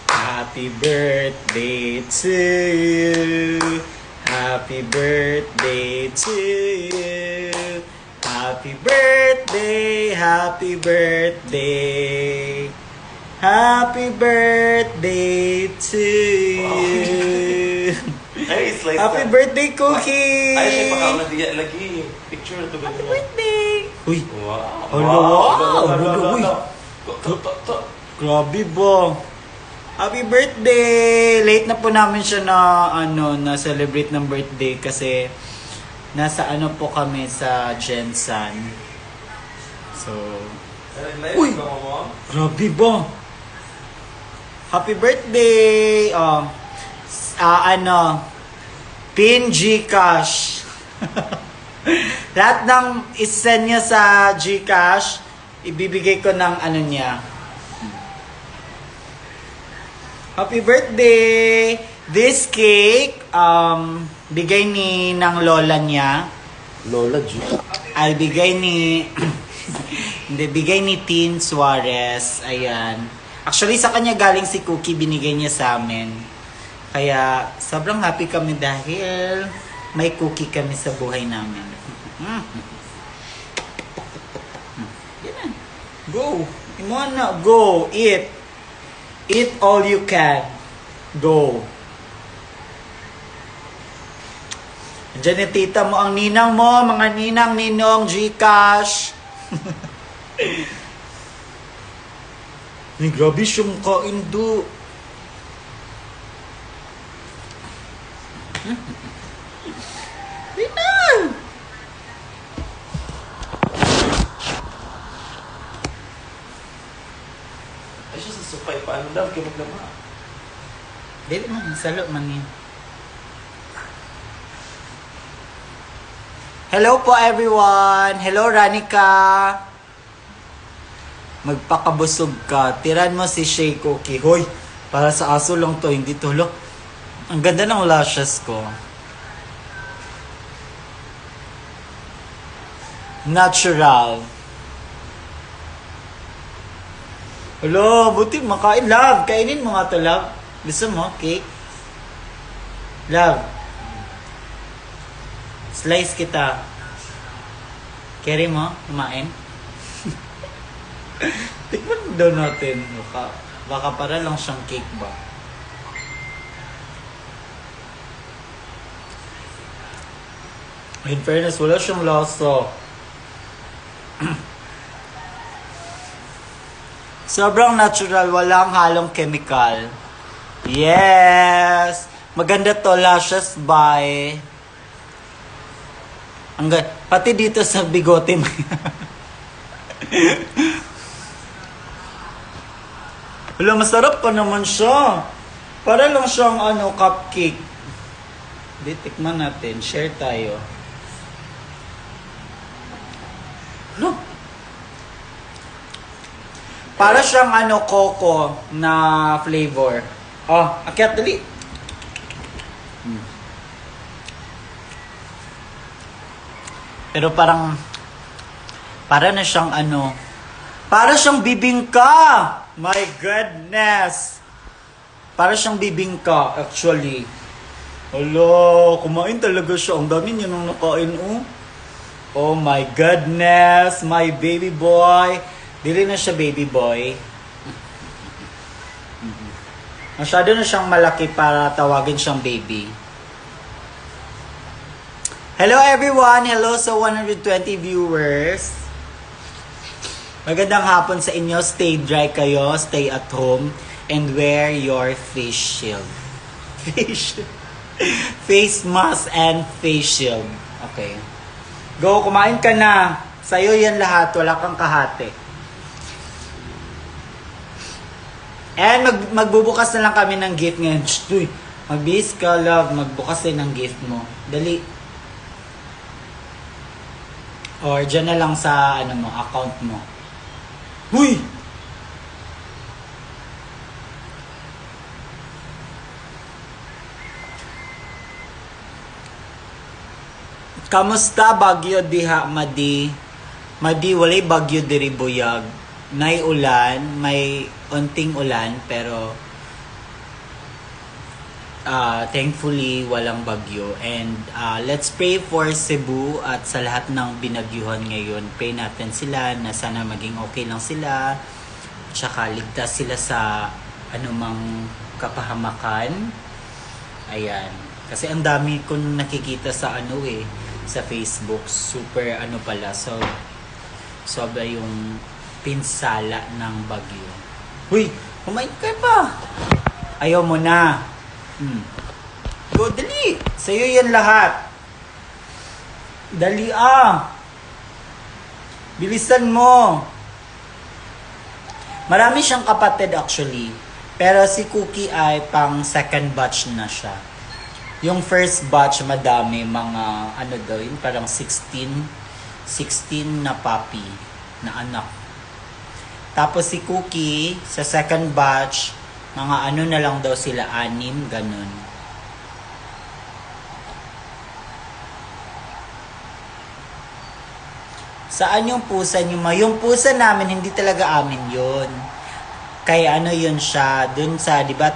Happy birthday to you. Happy birthday to you. Happy birthday, happy birthday. Happy birthday to you. Ay, slice Happy na. birthday, Cookie! Ay, siya pakauna diya lagi. Picture na to. Happy birthday! Uy! Wow. Wow! Uy! Grabe ba? Happy birthday! Late na po namin siya na celebrate ng birthday kasi nasa po kami sa Jensen. So, uy! Grabe ba? Happy birthday! Pin Gcash. Lahat ng isend niya sa Gcash, ibibigay ko ng niya. Happy birthday! This cake, bigay ng lola niya. Lola G. Ay, bigay ni... Hindi, bigay ni Tin Suarez. Ayan. Actually, sa kanya galing si Cookie, binigay niya sa amin. Kaya, sobrang happy kami dahil may cookie kami sa buhay namin. Yan. Go! Imona, go! Eat! Eat all you can. Go! Andiyan yung tita mo, ang ninang mo, mga ninang, ninong, Gcash. Ay, grabe siyang kain do. Wait na! Ay, siya sa supay. Paano daw? Kaya maglama. Dili man, salo man yun. Hello po everyone! Hello Ranika! Magpakabusog ka. Tiran mo si Shay Cookie. Hoy! Para sa aso lang to, hindi to. Look. Ang ganda ng lashes ko. Natural. Hello, buti makain. Love, kainin mo nga to, love. Gusto mo, cake? Love. Slice kita. Carry mo, kumain. Tikman daw natin. Baka para lang siyang cake ba? In fairness, wala siyang lasa. Sobrang natural, walang halong chemical. Yes! Maganda to, lashes by... Pati dito sa bigote mo. Wala, masarap pa naman siya. Para lang siyang cupcake. Di, tikman natin. Share tayo. No. Para siyang coco na flavor. Oh, akyat dali. Pero parang para na siyang para siyang bibingka. My goodness. Para siyang bibingka actually. Hello, kumain talaga siya. Ang dami niya nung nakain, oh. Oh my goodness, my baby boy. Dili na siya baby boy. Masyado na siyang malaki para tawagin siyang baby. Hello everyone! Hello sa 120 viewers. Magandang hapon sa inyo. Stay dry kayo, stay at home, and wear your face shield. Face mask and face shield. Okay. Go, kumain ka na. Sa'yo yan lahat, wala kang kahati. And magbubukas na lang kami ng gift ngayon. Shh, magbihis ka, love. Magbukas din ng gift mo. Dali. Or dyan na lang sa account mo. Huy! Kamusta bagyo diha, Madi? Madi, walay bagyo diri buyag. may ulan, may unting ulan, pero thankfully walang bagyo. And let's pray for Cebu at sa lahat ng binagyuhan ngayon. Pray natin sila na sana maging okay lang sila, tsaka ligtas sila sa anumang kapahamakan. Ayan. Kasi ang dami kong nakikita sa sa Facebook, super pala. So sobra yung pinsala ng bagyo. Huy, kumain ka pa. Ayaw mo na. Go, dali. Sa'yo yan lahat. Dali Bilisan mo. Marami siyang kapatid actually. Pero si Cookie ay pang second batch na siya. Yung first batch madami, mga daw yun, parang 16 na puppy na anak. Tapos si Cookie sa second batch, mga na lang daw sila, 6, ganun. Saan yung pusa niyo? Yung pusa namin, hindi talaga amin yun. Kaya yun siya, dun sa, di ba,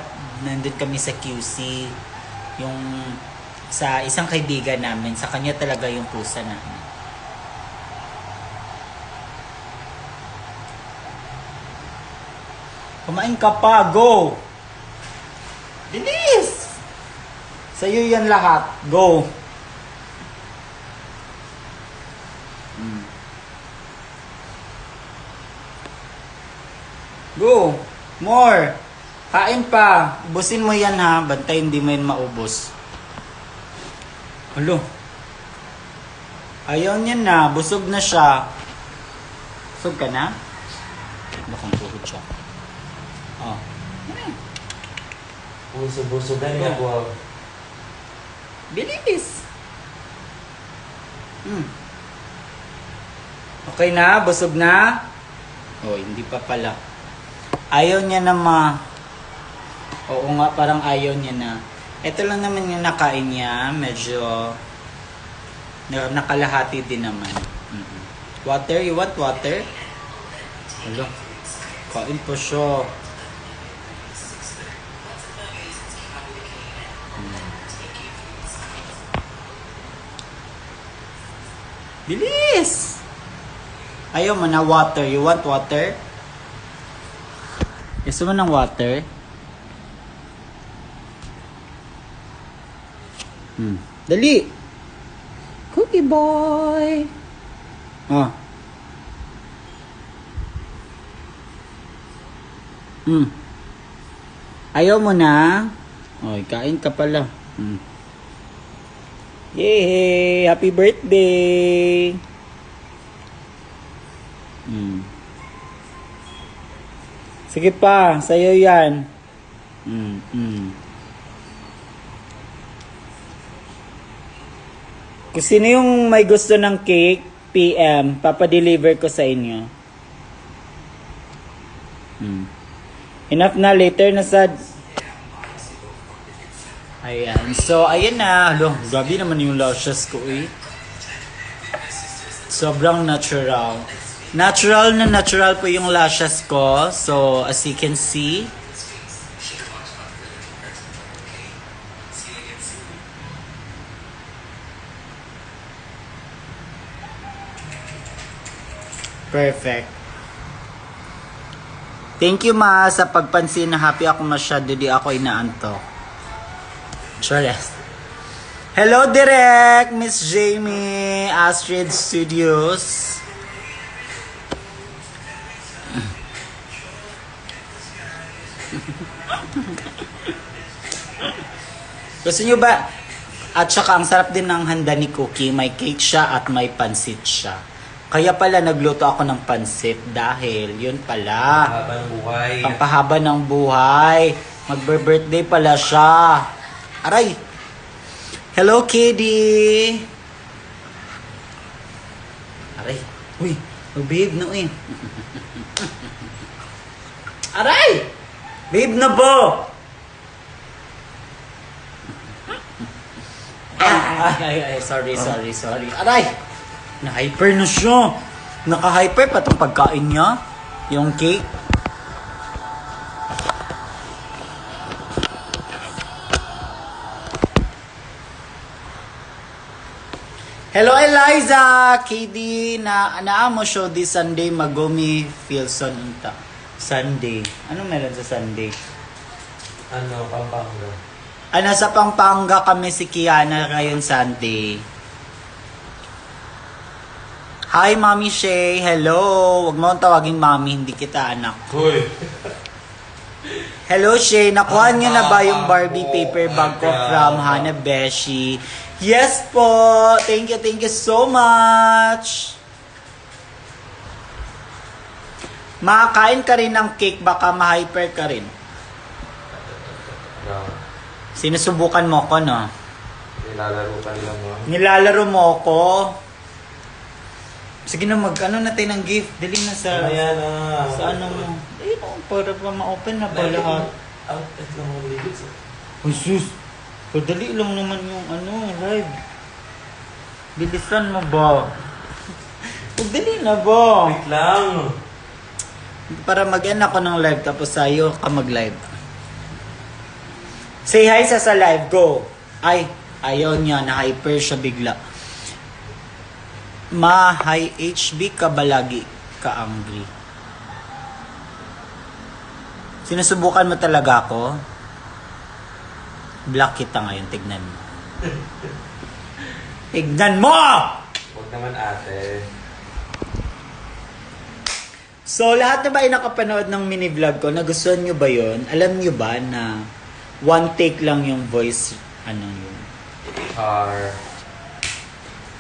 nandun kami sa QC, yung sa isang kaibigan namin, sa kanya talaga yung pusa namin. Kumain ka pa, go! Bilis! Sa'yo yan lahat, go! Go! More! Kain pa! Ubusin mo yan ha, bantay hindi mo yan maubos. Halo! Ayaw niya na, busog na siya. Busog ka na? Bakang tuhod siya. Oh. Buso-buso ganyan ko. Bilis! Okay na? Busog na? Oh, hindi pa pala. Ayaw niya na Oo nga, parang ayaw niya na. Ito lang naman yung nakain niya. Medyo nakalahati din naman. Water? You want water? Hello. Kain po siya. Bilis! Ayaw mo na water. You want water? Gusto mo ng water? Dali! Cookie boy! Oh. Ayaw mo na? Oy, kain ka pala. Yay! Happy birthday! Sige pa, sa'yo yan. Kung sino yung may gusto ng cake, PM, papadeliver ko sa inyo. Enough na, later na sad. Ayan. So, ayan na. Hello, grabe naman yung lashes ko eh. Sobrang natural. Natural na natural po yung lashes ko. So, as you can see. Perfect. Thank you ma sa pagpansin na happy ako masyado. Di ako inaantok. Charles. Hello, Direk, Miss Jamie, Astrid Studios. Gusto nyo ba? At saka ang sarap din ng handa ni Cookie. May cake siya at may pansit siya. Kaya pala nagluto ako ng pansit dahil yun pala. Pampahaba ng buhay. Pampahaba ng buhay. Magbe-birthday pala siya. Aray! Hello, Kitty! Aray! Uy! Oh, babe na eh. Aray! Babe na ba? Ay, sorry. Aray! Na-hyper na siya. Naka-hyper pa itong pagkain niya. Yung cake. Hello Eliza! KD na naamo show this Sunday Magumi Filson unta. Sunday. Ano meron sa Sunday? Ano, Pampanga. Nasa Pampanga kami si Kiana ngayon Sunday. Hi Mami Shay, hello. Huwag mo akong tawaging Mami, hindi kita anak. Hoy! Hello Shay, nakuha niyo na ba yung Barbie paper bag ko from Hana Beshi? Yes po! Thank you so much! Makakain ka rin ng cake, baka ma-hyper ka rin. No. Sinusubukan mo ko, no? Nilalaro ka lang mo. Nilalaro mo ko. Sige na, ano natin ng gift. Dali na sa... Ayan na. Sa ano mo. Eh, para pa ma-open na ba lahat? Outlet lang mo ligit. Ay, sus! Padali lang naman yung live. Bilisan mo ba? Pagdali na ba? Wait lang. Para mag-end ako ng live tapos sa'yo ka mag-live. Say hi sa live. Go! Ay, ayaw niya. Na-hyper siya bigla. Ma-high HB ka ba lagi ka-angry? Sinusubukan mo talaga ako? Block kita ngayon, tignan mo. Tignan mo! Huwag naman ate. So, lahat na ba ay nakapanood ng mini-vlog ko? Nagustuhan nyo ba yon? Alam nyo ba na one take lang yung voice, yun? Car.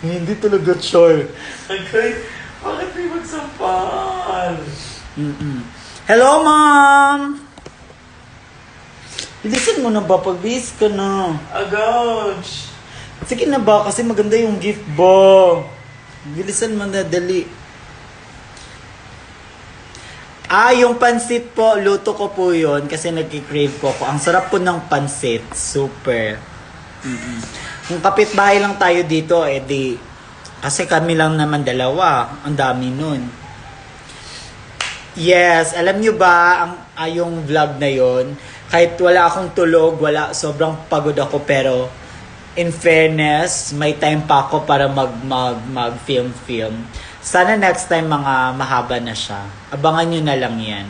Hindi talaga sure. Okay, bakit may magsampal? Hello, Mom! Bilisan mo na ba? Pag-bihis ka na. Agouch! Sige na ba? Kasi maganda yung gift ba? Bilisan mo na, dali. Yung pansit po, luto ko po yun kasi nagki-crave po ako. Ang sarap po ng pansit. Super. Kung kapitbahay lang tayo dito, kasi kami lang naman dalawa. Ang dami nun. Yes, alam nyo ba, yung vlog na yon, kahit wala akong tulog, sobrang pagod ako, pero in fairness, may time pa ako para mag-film. Sana next time mga mahaba na siya. Abangan nyo na lang yan.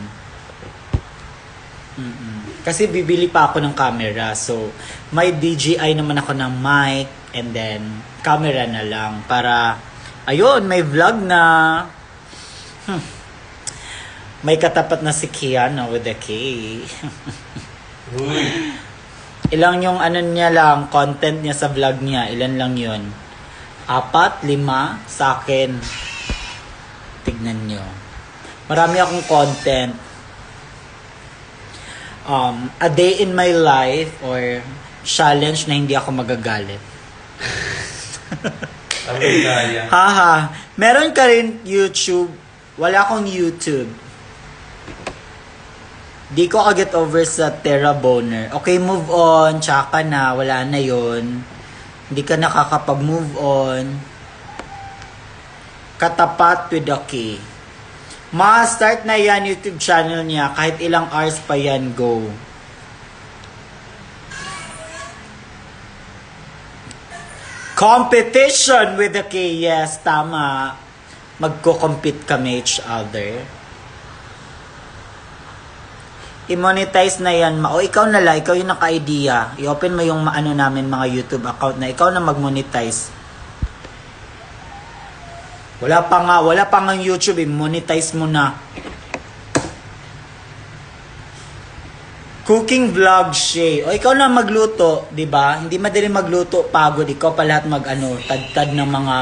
Kasi bibili pa ako ng camera. So, may DJI naman ako ng mic and then camera na lang para, ayun, may vlog na. May katapat na si Kiana with a K. Uy! Ilang yung niya lang, content niya sa vlog niya. Ilan lang yun? 4, 5 sa akin. Tignan nyo. Marami akong content. A day in my life or challenge na hindi ako magagalit. Sabi kaya. Haha. Meron ka rin YouTube. Wala akong YouTube. Di ko get over sa Terra Boner. Okay, move on. Tsaka na. Wala na yon. Hindi ka nakakapag-move on. Katapat with a K. Ma-start na yan YouTube channel niya. Kahit ilang hours pa yan, go. Competition with a K. Yes, tama. Magko-compete kami each other. I-monetize na yan. O ikaw na lang, ikaw yung naka-idea. I-open mo yung namin mga YouTube account na ikaw na mag-monetize. Wala pa nga YouTube, i-monetize mo na. Cooking vlog siya. O ikaw na magluto, 'di ba? Hindi madali magluto, pagod ikaw pa lahat tad ng mga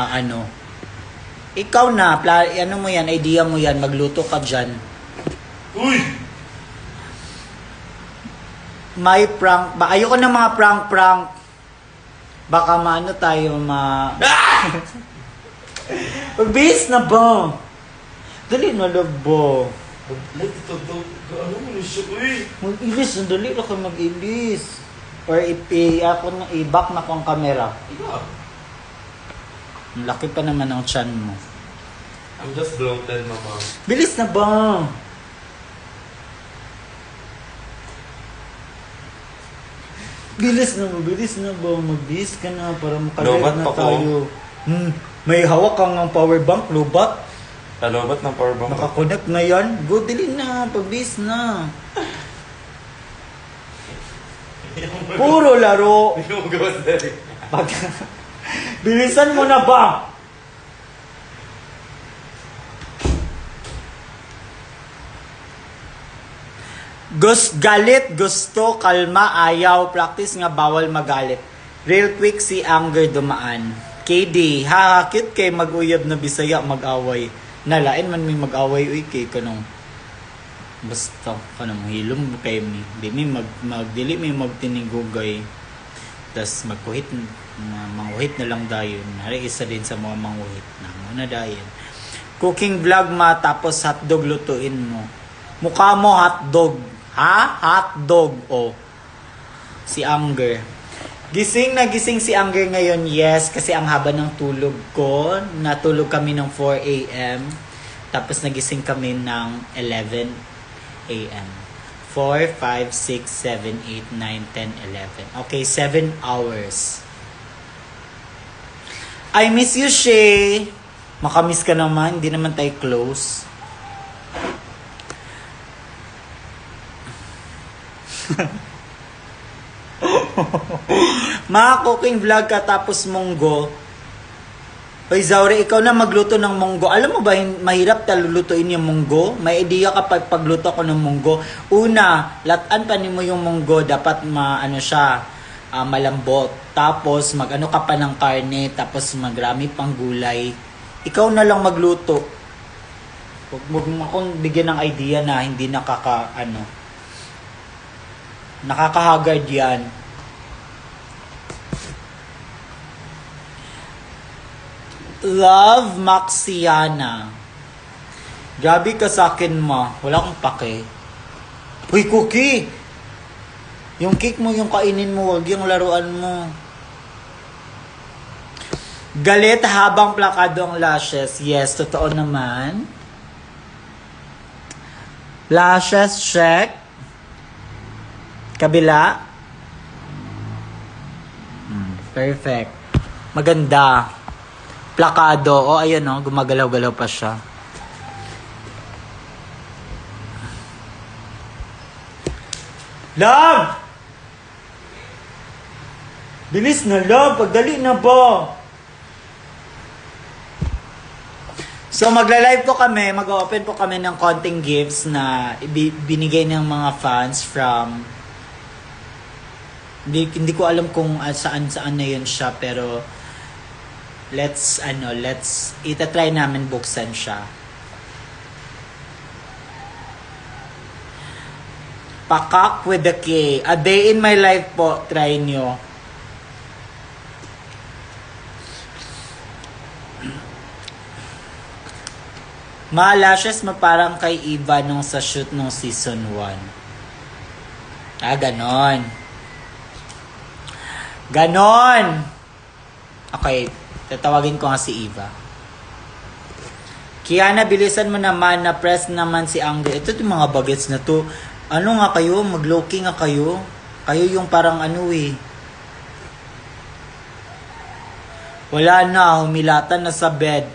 Ikaw na, mo yan, idea mo yan, magluto ka diyan. Uy! May prank ba? Ayoko ng mga prank. Baka tayo Magbihis na ba? Dali na lang ba? Ano mo siya? Uy! Mag-ilis, dali na kayo mag-ilis. Or i-back na ko ang camera. Iba. Ang laki pa naman ang chan mo. I'm just bloated, mama. Bilis na ba? Bilis na ba? Magbihis ka na para Lobat makalive na pa ko. tayo. May hawak kang ng power bank, lobat. Talobat ng powerbank. Nakakonect na yan. Go, dili na. Pagbihis na. Puro laro. Hindi mo gawas dali. Bilisan mo na ba? Galit, gusto, kalma, ayaw, practice nga bawal magalit. Real quick si anger dumaan. KD, ha, cute kay mag-uyab na Bisaya, mag-away. Nalain man may mag-away, uy, kay kanong. Basta, kanong hilom kay mi. Di mi dili mi magtinigugay. Tas magkuhit, manguhit na lang dayon. Hari isa din sa mga manguhit na. Muna dayon. Cooking vlog tapos hotdog lutuin mo. Mukha mo hotdog. Ha? Hotdog. Oh. Si Anger. Gising na gising si Anger ngayon, yes. Kasi ang haba ng tulog ko. Natulog kami ng 4 a.m. Tapos nagising kami ng 11 a.m. 4, 5, 6, 7, 8, 9, 10, 11. Okay, 7 hours. I miss you, Shay. Makamiss ka naman. Hindi naman tayo close. Mga cooking vlog ka tapos munggo. Hoy Zaure, ikaw na magluto ng munggo. Alam mo ba, mahirap talulutuin yung munggo? May idea ka pagluto ko ng munggo. Una, latan pa mo yung munggo. Dapat malambot. Tapos, mag-ano ka pa ng karne. Tapos, magrami pang gulay. Ikaw na lang magluto. Huwag mo akong bigyan ng idea na hindi nakakahagard yan. Love Maxiana. Grabe ka sa akin, ma. Wala akong pake. Uy, Cookie! Yung cake mo, yung kainin mo, wag yung laruan mo. Galit habang plakado ang lashes. Yes, totoo naman. Lashes, check. Kabila. Perfect. Maganda. Plakado. O, ayan o. Gumagalaw-galaw pa siya. Love! Bilis na, love. Pagdali na ba? So, magla-live po kami. Mag-open po kami ng konting gifts na binigay ng mga fans from... Hindi ko alam kung saan na yun siya, pero... Let's itatry namin buksan siya. Pakak with the K. A day in my life po, try nyo. Mga lashes mo parang kay Eva nung sa shoot nung season 1. Ganon. Ganon! Okay. Tatawagin ko nga si Eva. Kiana, bilisan mo naman. Na-press naman si Anger. Ito yung mga bagets na to. Ano nga kayo? Mag-low-key nga kayo. Kayo yung parang Wala na. Humilatan na sa bed.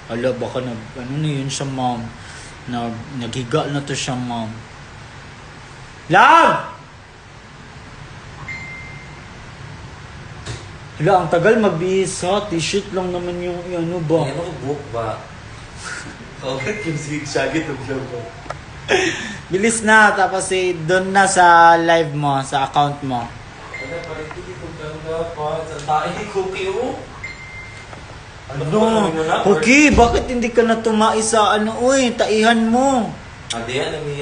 Hala, baka na yun siya, mom. Naghiga na to siya, mom. Love! Hala, ang tagal magbihis ha. T-shirt lang naman yung ba. Ano ko book ba? Bakit yung shaggy to vlog mo? Bilis na. Tapos doon na sa live mo, sa account mo. Wala, parang hindi ko dapat. Sa tayo ni Cookie, oh. Okay, bakit hindi ka na tumai sa taihan mo? Adiyan na may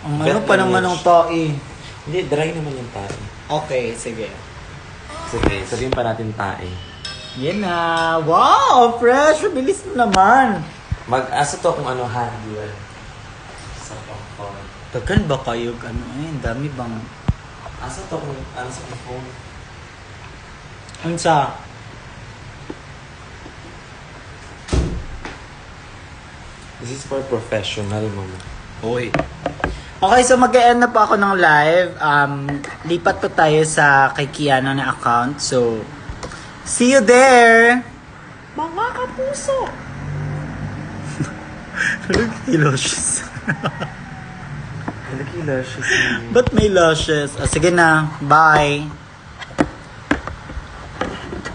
Ang pa naman ng tai. Hindi, dry naman yung tae. Okay, sige. Sige, sabihin pa natin tae. Yan na. Wow, fresh. Bilis mo naman. Mag-asa to kung handle. Sa phone. Tagan ba kayo? Dami bang... Asa to kung sa phone. Unsa? This is for professional, mama. Hoy. Okay, so mag-end na po ako ng live. Lipat po tayo sa kay Kiana na account. So, see you there! Mga kapuso! Lushes. Nagkilashes niya. Ba't may lushes? Sige na, bye!